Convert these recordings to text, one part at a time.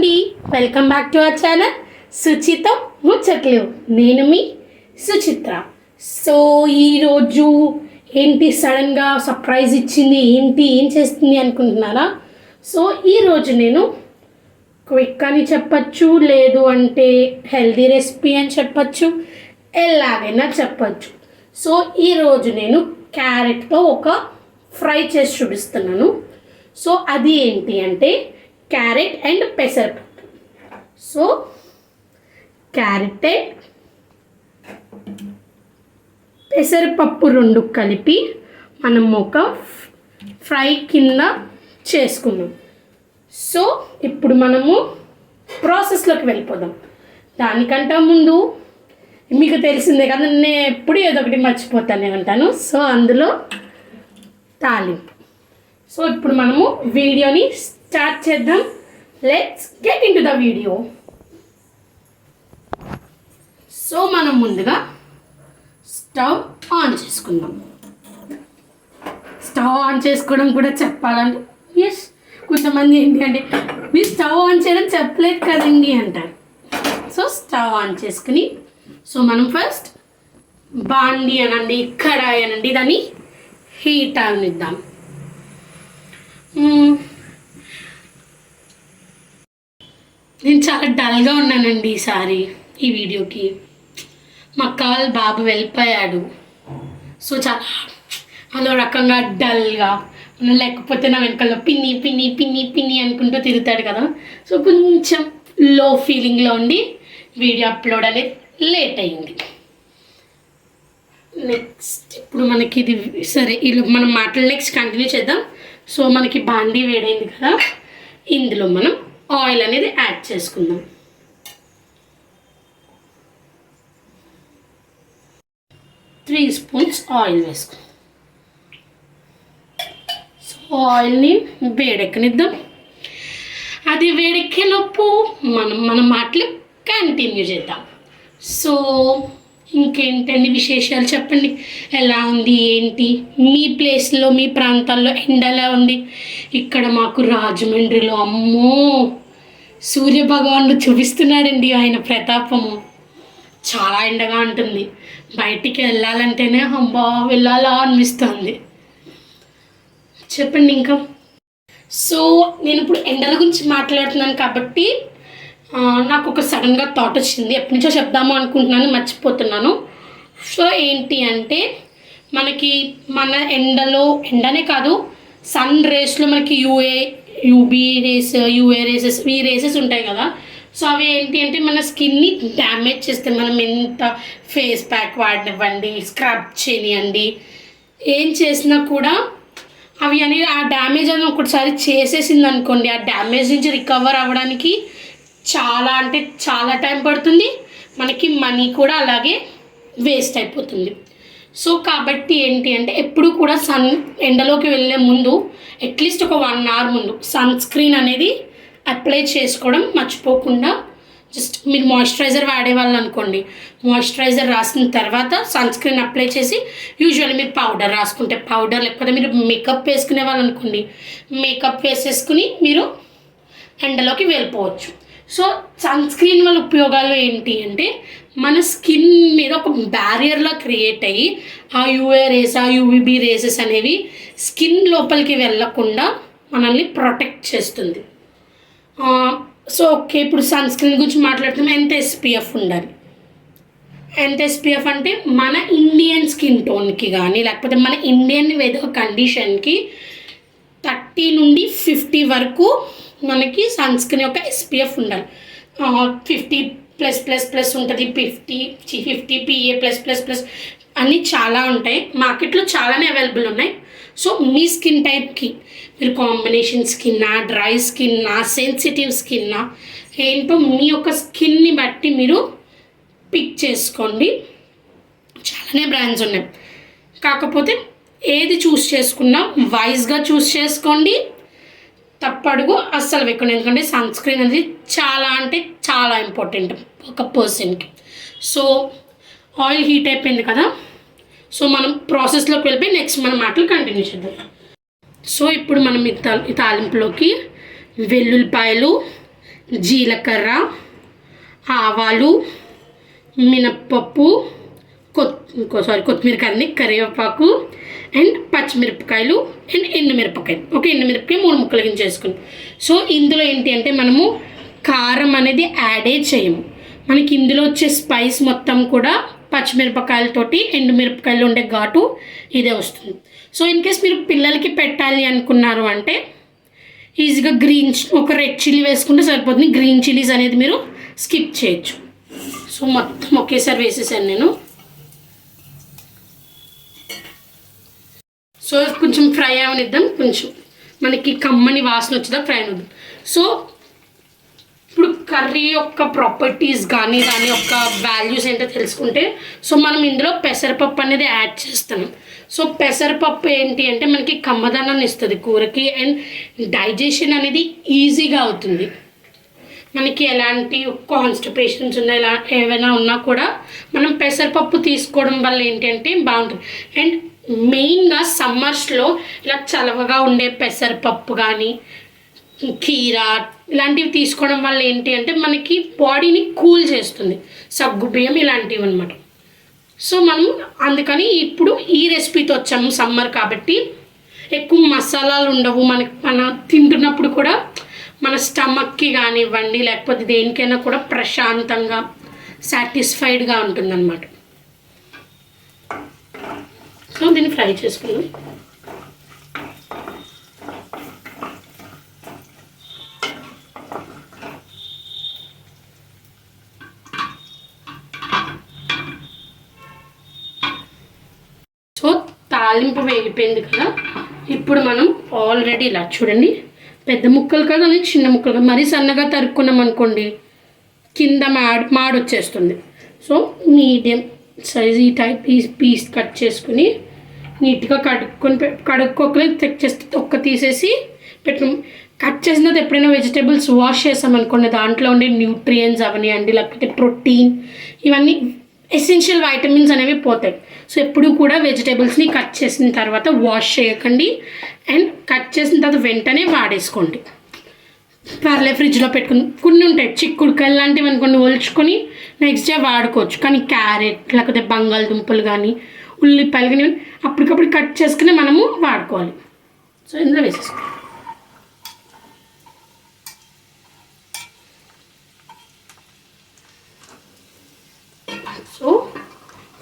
అండి, welcome back to our channel Suchitha ముచ్చట్లు. నేను మీ సుచిత్ర. సో ఈరోజు ఏంటి సడన్గా సర్ప్రైజ్ ఇచ్చింది, ఏం చేస్తుంది అనుకుంటున్నారా? సో ఈరోజు నేను క్విక్ అని చెప్పచ్చు, లేదు అంటే హెల్దీ రెసిపీ అని చెప్పచ్చు, ఎలాగైనా చెప్పచ్చు. సో ఈరోజు నేను క్యారెట్తో ఒక ఫ్రై చేసి చూపిస్తున్నాను. సో అది ఏంటి అంటే క్యారెట్ అండ్ పెసరపప్పు. సో క్యారెట్ అండ్ పెసరపప్పు రెండు కలిపి మనం ఒక ఫ్రై కింద చేసుకుందాం. సో ఇప్పుడు మనము ప్రాసెస్లోకి వెళ్ళిపోదాం. దానికంటే ముందు మీకు తెలిసిందే కదా, నేను ఎప్పుడు ఏదో ఒకటి మర్చిపోతానే ఉంటాను. సో అందులో తాలింపు. సో ఇప్పుడు మనము వీడియోని స్టార్ట్ చేద్దాం. Let's get in to the video. So మనం ముందుగా స్టవ్ ఆన్ చేసుకుందాం. స్టవ్ ఆన్ చేసుకోవడం కూడా చెప్పాలంటే ఎస్, కొంతమంది ఏంటి అంటే మీరు స్టవ్ ఆన్ చేయడం చెప్పలేదు కదండి అంటారు. సో స్టవ్ ఆన్ చేసుకుని సో మనం ఫస్ట్ బాండి అనండి, కడాయి అనండి, దాన్ని హీట్ అవనిద్దాం. నేను చాలా డల్గా ఉన్నానండి ఈసారి ఈ వీడియోకి. మా అక్క వాళ్ళ బాబు వెళ్ళిపోయాడు. సో చాలా అదో రకంగా డల్గా, లేకపోతే నా వెనకాల పిన్ని పిన్ని పిన్ని పిన్ని అనుకుంటూ తిరుగుతాడు కదా. సో కొంచెం లో ఫీలింగ్లో ఉండి వీడియో అప్లోడ్ అనేది లేట్ అయింది. నెక్స్ట్ ఇప్పుడు మనకి ఇది సరే, ఇలా మనం మాటలు నెక్స్ట్ కంటిన్యూ చేద్దాం. సో మనకి బాండీ వేడైంది కదా, ఇందులో మనం ఆయిల్ అనేది యాడ్ చేసుకుందాం. 3 స్పూన్స్ ఆయిల్ వేసుకుందాం. సో ఆయిల్ని వేడెక్కనిద్దాం. అది వేడెక్కేలోపు మన మాటలు కంటిన్యూ చేద్దాం. సో ఇంకేంటండి విశేషాలు చెప్పండి. ఎలా ఉంది ఏంటి మీ ప్లేస్లో, మీ ప్రాంతాల్లో ఎండ ఎలా ఉంది? ఇక్కడ మాకు రాజమండ్రిలో అమ్మో సూర్యభగవానుడు చూపిస్తున్నాడండి ఆయన ప్రతాపము. చాలా ఎండగా ఉంటుంది. బయటికి వెళ్ళాలంటేనే అబ్బా వెళ్ళాలా అనిపిస్తుంది. చెప్పండి ఇంకా. సో నేను ఇప్పుడు ఎండల గురించి మాట్లాడుతున్నాను కాబట్టి నాకు ఒక సడన్గా థాట్ వచ్చింది. ఎప్పటి నుంచో చెప్దాము అనుకుంటున్నాను, మర్చిపోతున్నాను. సో ఏంటి అంటే మనకి మన ఎండనే కాదు, సన్ రేస్లో మనకి యూబీ రేస్, యూఏ రేసెస్, ఈ రేసెస్ ఉంటాయి కదా. సో అవి ఏంటి అంటే మన స్కిన్ని డ్యామేజ్ చేస్తాయి. మనం ఎంత ఫేస్ ప్యాక్ వాడినివ్వండి, స్క్రబ్ చేయనివ్వండి, ఏం చేసినా కూడా అవి అనేది ఆ డ్యామేజ్ అని ఒకసారి చేసేసింది అనుకోండి, ఆ డ్యామేజ్ నుంచి రికవర్ అవ్వడానికి చాలా అంటే చాలా టైం పడుతుంది. మనకి మనీ కూడా అలాగే వేస్ట్ అయిపోతుంది. సో కాబట్టి ఏంటి అంటే ఎప్పుడు కూడా ఎండలోకి వెళ్ళే ముందు అట్లీస్ట్ ఒక 1 hour ముందు సన్ స్క్రీన్ అనేది అప్లై చేసుకోవడం మర్చిపోకుండా. జస్ట్ మీరు మాయిశ్చరైజర్ వాడేవాళ్ళు అనుకోండి, మాయిశ్చరైజర్ రాసిన తర్వాత సన్ స్క్రీన్ అప్లై చేసి, యూజువల్లీ మీరు పౌడర్ రాసుకుంటే పౌడర్, లేకపోతే మీరు మేకప్ వేసుకునే వాళ్ళు అనుకోండి, మేకప్ వేసేసుకుని మీరు ఎండలోకి వెళ్ళిపోవచ్చు. సో సన్ స్క్రీన్ వల్ల ఉపయోగాలు ఏంటి అంటే మన స్కిన్ మీద ఒక బ్యారియర్లా క్రియేట్ అయ్యి ఆ యూఏ రేస్, ఆ యూవీబీ రేసెస్ అనేవి స్కిన్ లోపలికి వెళ్ళకుండా మనల్ని ప్రొటెక్ట్ చేస్తుంది. సో ఓకే, ఇప్పుడు సన్ స్క్రీన్ గురించి మాట్లాడుతున్నాం. ఎంత ఎస్పీఎఫ్ ఉండాలి? ఎంత ఎస్పీఎఫ్ అంటే మన ఇండియన్ స్కిన్ టోన్కి కానీ, లేకపోతే మన ఇండియన్ వెదర్ కండిషన్కి 30 నుండి 50 వరకు మనకి సన్ స్క్రీన్ యొక్క ఎస్పీఎఫ్ ఉండాలి. 50+++ ఉంటుంది, 50 PA+++ అన్నీ చాలా ఉంటాయి. మార్కెట్లో చాలానే అవైలబుల్ ఉన్నాయి. సో మీ స్కిన్ టైప్కి మీరు కాంబినేషన్ స్కిన్నా, డ్రై స్కిన్నా, సెన్సిటివ్ స్కిన్నా ఏంటో మీ యొక్క స్కిన్ని బట్టి మీరు పిక్ చేసుకోండి. చాలానే బ్రాండ్స్ ఉన్నాయి. కాకపోతే ఏది చూస్ చేసుకున్నా వైజ్గా చూస్ చేసుకోండి. తప్పడుగు అస్సలు వెక్కండి. ఎందుకంటే సన్ స్క్రీన్ అనేది చాలా అంటే చాలా ఇంపార్టెంట్ ఒక పర్సన్కి. సో ఆయిల్ హీట్ అయిపోయింది కదా. సో మనం ప్రాసెస్లోకి వెళ్ళిపోయి నెక్స్ట్ మన మాటలు కంటిన్యూ చేద్దాం. సో ఇప్పుడు మనం ఈ తాలింపులోకి వెల్లుల్లిపాయలు, జీలకర్ర, ఆవాలు, మినప్పప్పు, కొత్తిమీర కర్రీ, కరివేపాకు అండ్ పచ్చిమిరపకాయలు అండ్ ఎండుమిరపకాయలు. ఒక ఎండుమిరపకాయ 3 ముక్కలు కింద చేసుకుని. సో ఇందులో ఏంటి అంటే మనము కారం అనేది యాడే చేయము. మనకి ఇందులో వచ్చే స్పైస్ మొత్తం కూడా పచ్చిమిరపకాయలతోటి ఎండుమిరపకాయలు ఉండే ఘాటు ఇదే వస్తుంది. సో ఇన్ కేస్ మీరు పిల్లలకి పెట్టాలి అనుకున్నారు అంటే ఈజీగా ఒక రెడ్ చిల్లీ వేసుకుంటే సరిపోతుంది. గ్రీన్ చిల్లీస్ అనేది మీరు స్కిప్ చేయొచ్చు. సో మొత్తం ఒకేసారి వేసేసాను నేను. సో కొంచెం ఫ్రై అవనిద్దాం, కొంచెం మనకి కమ్మని వాసన వచ్చేదా ఫ్రై అవనిద్దాం. సో ఇప్పుడు కర్రీ యొక్క ప్రాపర్టీస్ కానీ దాని యొక్క వాల్యూస్ ఏంటో తెలుసుకుంటే, సో మనం ఇందులో పెసరపప్పు అనేది యాడ్ చేస్తాం. సో పెసరపప్పు ఏంటి అంటే మనకి కమ్మదనాన్ని ఇస్తుంది కూరకి అండ్ డైజెషన్ అనేది ఈజీగా అవుతుంది. మనకి ఎలాంటి కాన్స్టిపేషన్స్ ఉన్నా ఇలా ఏమైనా ఉన్నా కూడా మనం పెసరపప్పు తీసుకోవడం వల్ల ఏంటంటే బాగుంటుంది. అండ్ మెయిన్గా సమ్మర్స్లో ఇలా చలవగా ఉండే పెసరపప్పు కానీ కీరా ఇలాంటివి తీసుకోవడం వల్ల ఏంటి అంటే మనకి బాడీని కూల్ చేస్తుంది. సగ్గుబియ్యం ఇలాంటివి అనమాట. సో మనం అందుకని ఇప్పుడు ఈ రెసిపీతో వచ్చాము. సమ్మర్ కాబట్టి ఎక్కువ మసాలాలు ఉండవు. మన తింటున్నప్పుడు కూడా మన స్టమక్కి కానివ్వండి లేకపోతే దేనికైనా కూడా ప్రశాంతంగా సాటిస్ఫైడ్గా ఉంటుందన్నమాట. సో దీన్ని ఫ్రై చేసుకుందాం. సో తాలింపు వేగిపోయింది కదా, ఇప్పుడు మనం ఆల్రెడీ ఇలా చూడండి పెద్ద ముక్కలు కదా అని చిన్న ముక్కలు కదా, మరీ సన్నగా తరుక్కున్నాం అనుకోండి కింద మాడొచ్చేస్తుంది. సో మీడియం సైజ్ ఈ టైప్ పీస్ కట్ చేసుకుని నీట్గా కడుక్కోకలేదు చెక్ చేస్తే తొక్క తీసేసి పెట్టుకుని కట్ చేసిన తర్వాత ఎప్పుడైనా వెజిటేబుల్స్ వాష్ చేసామనుకోండి దాంట్లో ఉండే న్యూట్రియంట్స్ అవనివ్వండి లేకపోతే ప్రోటీన్ ఇవన్నీ ఎసెన్షియల్ వైటమిన్స్ అనేవి పోతాయి. సో ఎప్పుడు కూడా వెజిటేబుల్స్ని కట్ చేసిన తర్వాత వాష్ చేయకండి అండ్ కట్ చేసిన తర్వాత వెంటనే వాడేసుకోండి. పర్లే ఫ్రిడ్జ్లో పెట్టుకుని కొన్ని ఉంటాయి చిక్కుడుకాయలు లాంటివి అనుకోండి ఒలుచుకొని నెక్స్ట్ డే వాడుకోవచ్చు. కానీ క్యారెట్ లేకపోతే బంగాళదుంపలు కానీ ఉల్లిపాయలు కానీ అప్పటికప్పుడు కట్ చేసుకుని మనము వాడుకోవాలి. సో ఇందులో వేసేసుకోవాలి. సో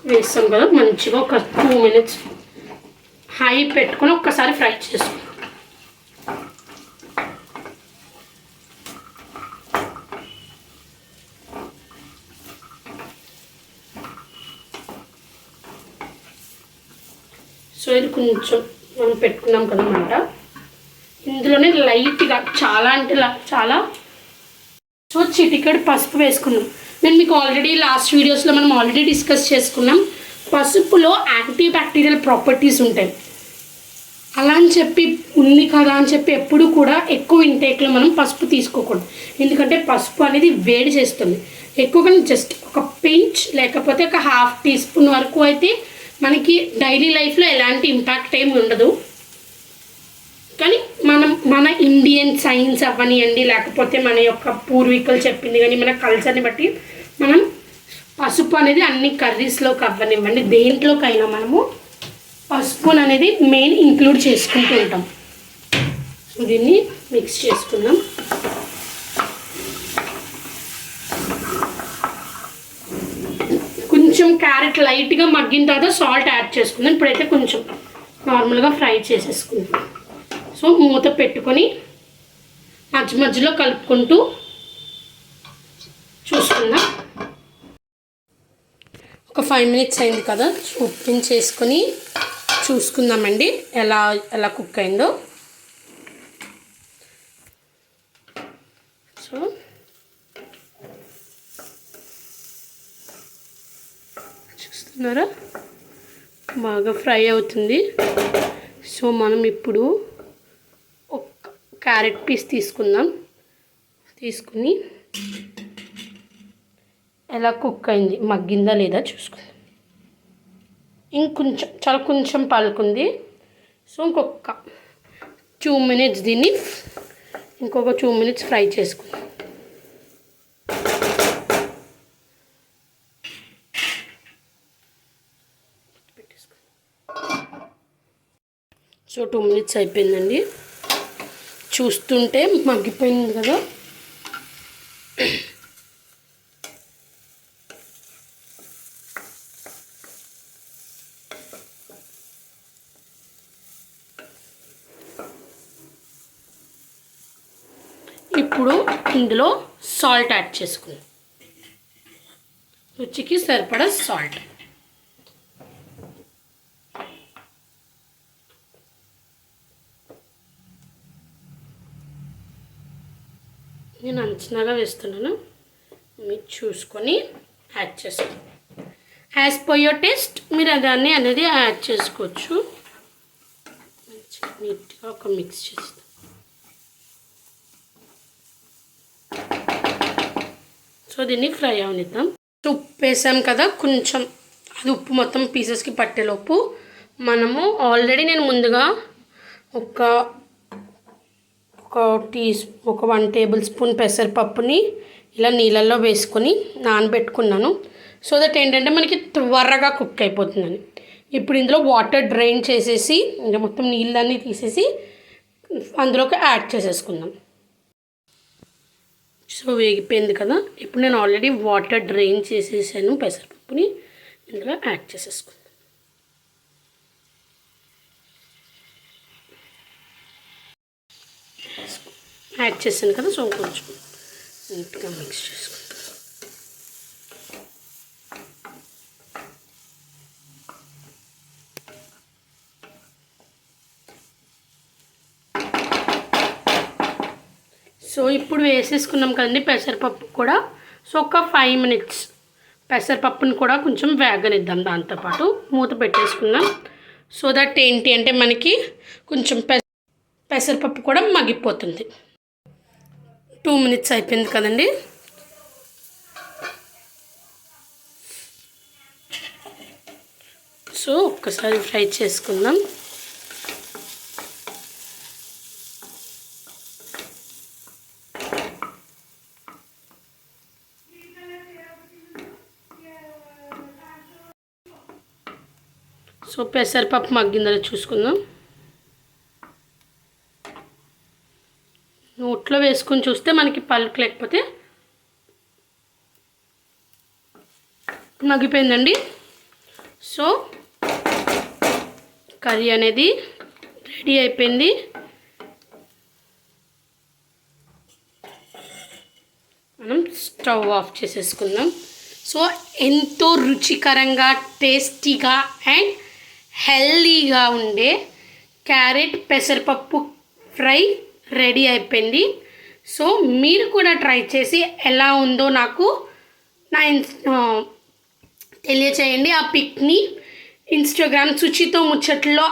వేస్తాం కదా మంచిగా ఒక 2 minutes హై పెట్టుకొని ఒక్కసారి ఫ్రై చేసుకుంటాం. సో ఇది కొంచెం మనం పెట్టుకున్నాం కదన్నమాట. ఇందులోనే లైట్గా చాలా అంటే చాలా సో చిటికెడు పసుపు వేసుకున్నాం. నేను మీకు ఆల్రెడీ లాస్ట్ వీడియోస్లో మనం ఆల్రెడీ డిస్కస్ చేసుకున్నాం. పసుపులో యాంటీ బ్యాక్టీరియల్ ప్రాపర్టీస్ ఉంటాయి. అలా అని చెప్పి ఉంది కదా అని చెప్పి ఎప్పుడు కూడా ఎక్కువ ఇంటేక్లో మనం పసుపు తీసుకోకూడదు. ఎందుకంటే పసుపు అనేది వేడి చేస్తుంది. ఎక్కువగా జస్ట్ ఒక పించ్ లేకపోతే ఒక 1/2 teaspoon వరకు అయితే మనకి డైలీ లైఫ్లో ఎలాంటి ఇంపాక్ట్ ఏమి ఉండదు. కానీ మన ఇండియన్ సైన్స్ అవ్వనివ్వండి లేకపోతే మన యొక్క పూర్వీకులు చెప్పింది కానీ మన కల్చర్ని బట్టి మనం పసుపు అనేది అన్ని కర్రీస్లోకి అవ్వనివ్వండి దేంట్లోకైనా మనము పసుపు అనేది మెయిన్ ఇంక్లూడ్ చేసుకుంటూ ఉంటాం. సో దీన్ని మిక్స్ చేసుకుందాం. కొంచెం క్యారెట్ లైట్గా మగ్గిన తర్వాత సాల్ట్ యాడ్ చేసుకుందాం. ఇప్పుడైతే కొంచెం నార్మల్గా ఫ్రై చేసేసుకుందాం. సో మూత పెట్టుకొని మధ్యలో కలుపుకుంటూ చూసుకుందాం. ఒక 5 minutes అయింది కదా, ఓపెన్ చేసుకొని చూసుకుందామండి ఎలా కుక్ అయిందో. సో చూస్తున్నారా బాగా ఫ్రై అవుతుంది. సో మనం ఇప్పుడు ఒక క్యారెట్ పీస్ తీసుకుని ఎలా కుక్ అయింది మగ్గిందా లేదా చూసుకుందాం. కొంచెం పలుకుంది. సో ఇంకొక 2 minutes దీన్ని ఇంకొక 2 minutes ఫ్రై చేసుకుందాం. సో 2 మినిట్స్ అయిపోయిందండి. చూస్తుంటే మగ్గిపోయింది కదా. ఇప్పుడు ఇందులో సాల్ట్ యాడ్ చేసుకుందాం. రుచికి సరిపడా సాల్ట్. నేను అంచనాగా వేస్తున్నాను, మీరు చూసుకొని యాడ్ చేసుకోండి. యాజ్ పర్ యువర్ టేస్ట్ మీరు దాన్ని అనేది యాడ్ చేసుకోవచ్చు. మంచిగా నీట్గా ఒక మిక్స్ చేస్తాం. సో దీన్ని ఫ్రై అవనిద్దాం. ఉప్పు వేసాం కదా, కొంచెం అది ఉప్పు మొత్తం పీసెస్కి పట్టేలోపు మనము ఆల్రెడీ నేను ముందుగా ఒక 1 టేబుల్ స్పూన్ పెసరపప్పుని ఇలా నీళ్ళల్లో వేసుకొని నానబెట్టుకున్నాను. సో దట్ ఏంటంటే మనకి త్వరగా కుక్ అయిపోతుందని. ఇప్పుడు ఇందులో వాటర్ డ్రైన్ చేసేసి ఇంకా మొత్తం నీళ్ళన్నీ తీసేసి అందులోకి యాడ్ చేసేసుకుందాం. సో వేగిపోయింది కదా. ఇప్పుడు నేను ఆల్రెడీ వాటర్ డ్రైన్ చేసేసాను. పెసరపప్పుని ఇందులో యాడ్ చేసేసుకుందాం. యాడ్ చేశాను కదా. సో కొంచెం నీట్గా మిక్స్ చేసుకుంటాం. సో ఇప్పుడు వేసేసుకున్నాం కదండి పెసరపప్పు కూడా. సో ఒక 5 మినిట్స్ పెసరపప్పుని కూడా కొంచెం వేగనిద్దాం. దాంతోపాటు మూత పెట్టేసుకుందాం. సో దట్ ఏంటి అంటే మనకి కొంచెం పెసరపప్పు కూడా మగ్గిపోతుంది. 2 మినిట్స్ అయిపోయింది కదండి. సో ఒక్కసారి ఫ్రై చేసుకుందాం. సో పెసరపప్పు మగ్గిందో చూసుకుందాం. నోట్లో వేసుకొని చూస్తే మనకి పలుకు లేకపోతే మగ్గిపోయిందండి. సో కర్రీ అనేది రెడీ అయిపోయింది. మనం స్టవ్ ఆఫ్ చేసేసుకుందాం. సో ఎంతో రుచికరంగా, టేస్టీగా అండ్ హెల్దీగా ఉండే క్యారెట్ పెసరపప్పు ఫ్రై రెడీ అయిపోయింది. సో మీరు కూడా ట్రై చేసి ఎలా ఉందో నాకు తెలియచేయండి. ఆ పిక్ని ఇన్స్టాగ్రామ్ శుచితో ముచ్చట్లో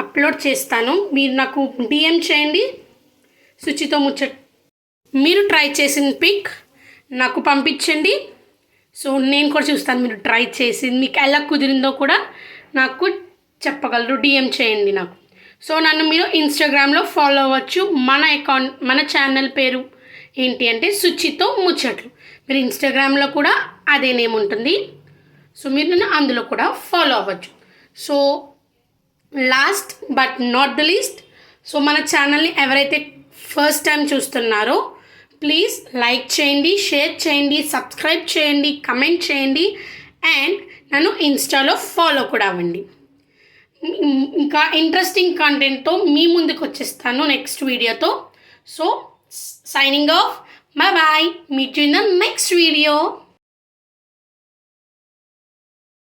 అప్లోడ్ చేస్తాను. మీరు నాకు డిఎం చేయండి. శుచితో ముచ్చట్ మీరు ట్రై చేసిన పిక్ నాకు పంపించండి. సో నేను కూడా చూస్తాను మీరు ట్రై చేసి మీకు ఎలా కుదిరిందో కూడా నాకు చెప్పగలరు. డిఎం చేయండి నాకు. సో నన్ను మీరు ఇన్స్టాగ్రామ్లో ఫాలో అవ్వచ్చు. మన ఛానల్ పేరు ఏంటి అంటే శుచితో ముచ్చట్లు. మీరు ఇన్స్టాగ్రామ్లో కూడా అదే నేమ్ ఉంటుంది. సో మీరు నన్ను అందులో కూడా ఫాలో అవ్వచ్చు. So last but not the least, so మన ఛానల్ని ఎవరైతే ఫస్ట్ టైం చూస్తున్నారో ప్లీజ్ లైక్ చేయండి, షేర్ చేయండి, సబ్స్క్రైబ్ చేయండి, కమెంట్ చేయండి అండ్ నన్ను ఇన్స్టాలో ఫాలో కూడా అవ్వండి. ఇంకా ఇంట్రెస్టింగ్ కంటెంట్తో మీ ముందుకు వచ్చేస్తాను నెక్స్ట్ వీడియోతో. So signing off, bye. Meet you in the next video.